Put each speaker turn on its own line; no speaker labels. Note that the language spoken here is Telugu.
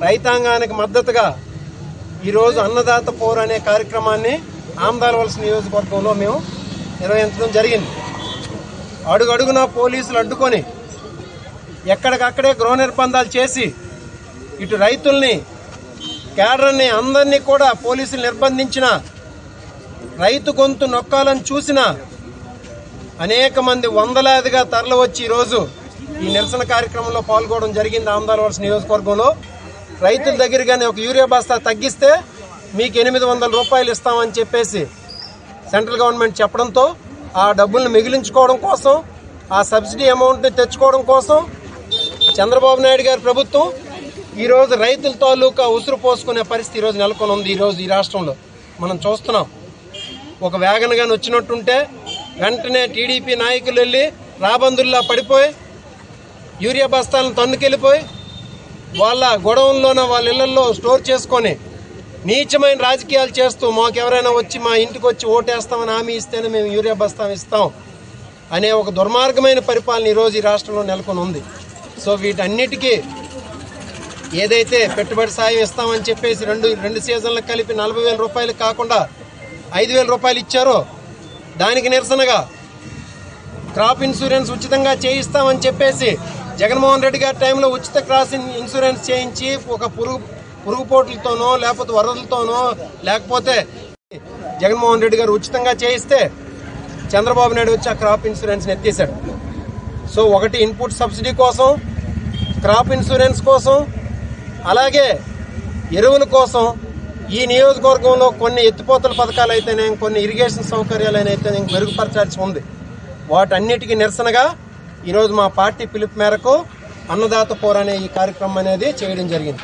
రైతాంగానికి మద్దతుగా ఈరోజు అన్నదాత పోర్ అనే కార్యక్రమాన్ని ఆమదాలవలస నియోజకవర్గంలో మేము నిర్వహించడం జరిగింది. అడుగడుగునా పోలీసులు అడ్డుకొని ఎక్కడికక్కడే గృహ నిర్బంధాలు చేసి ఇటు రైతుల్ని, కేడర్ని అందరినీ కూడా పోలీసులు నిర్బంధించిన, రైతు గొంతు నొక్కాలని చూసిన అనేక మంది వందలాదిగా తరలివచ్చి ఈరోజు ఈ నిరసన కార్యక్రమంలో పాల్గొనడం జరిగింది. ఆమదాలవలస నియోజకవర్గంలో రైతుల దగ్గరగానే ఒక యూరియా బస్తా తగ్గిస్తే మీకు 800 రూపాయలు ఇస్తామని చెప్పేసి సెంట్రల్ గవర్నమెంట్ చెప్పడంతో ఆ డబ్బులను మిగిలించుకోవడం కోసం, ఆ సబ్సిడీ అమౌంట్ని తెచ్చుకోవడం కోసం చంద్రబాబు నాయుడు గారి ప్రభుత్వం ఈరోజు రైతుల తాలూకా ఉసురు పోసుకునే పరిస్థితి ఈరోజు నెలకొని ఉంది. ఈరోజు ఈ రాష్ట్రంలో మనం చూస్తున్నాం. ఒక వ్యాగన్ గాని వచ్చినట్టుంటే వెంటనే టీడీపీ నాయకులు వెళ్ళి రాబందుల్లా పడిపోయి యూరియా బస్తాలను తన్నుకెళ్ళిపోయి వాళ్ళ గొడవల్లోన వాళ్ళ ఇళ్లలో స్టోర్ చేసుకొని నీచమైన రాజకీయాలు చేస్తూ మాకెవరైనా వచ్చి మా ఇంటికి వచ్చి ఓటేస్తామని హామీ ఇస్తేనే మేము యూరియా బస్తా ఇస్తాం అనే ఒక దుర్మార్గమైన పరిపాలన ఈరోజు ఈ రాష్ట్రంలో నెలకొని ఉంది. సో వీటన్నిటికీ ఏదైతే పెట్టుబడి సాయం ఇస్తామని చెప్పేసి రెండు సీజన్లకు కలిపి 40,000 రూపాయలు కాకుండా 5,000 రూపాయలు ఇచ్చారో దానికి నిరసనగా క్రాప్ ఇన్సూరెన్స్ ఉచితంగా చేయిస్తామని చెప్పేసి జగన్మోహన్ రెడ్డి గారి టైంలో ఉచిత క్రాప్ ఇన్సూరెన్స్ చేయించి ఒక పురుగుపోట్లతోనో లేకపోతే వరదలతోనో లేకపోతే జగన్మోహన్ రెడ్డి గారు ఉచితంగా చేయిస్తే చంద్రబాబు నాయుడు వచ్చి ఆ క్రాప్ ఇన్సూరెన్స్ ఎత్తేసాడు. సో ఒకటి ఇన్పుట్ సబ్సిడీ కోసం, క్రాప్ ఇన్సూరెన్స్ కోసం, అలాగే ఎరువుల కోసం ఈ నియోజకవర్గంలో కొన్ని ఎత్తిపోతల పథకాలు అయితేనే, కొన్ని ఇరిగేషన్ సౌకర్యాలు అయితేనే మెరుగుపరచాల్సి ఉంది. వాటన్నిటికీ నిరసనగా ఈరోజు మా పార్టీ పిలుపు మేరకు అన్నదాత పోర్ అనే ఈ కార్యక్రమం అనేది చేయడం జరిగింది.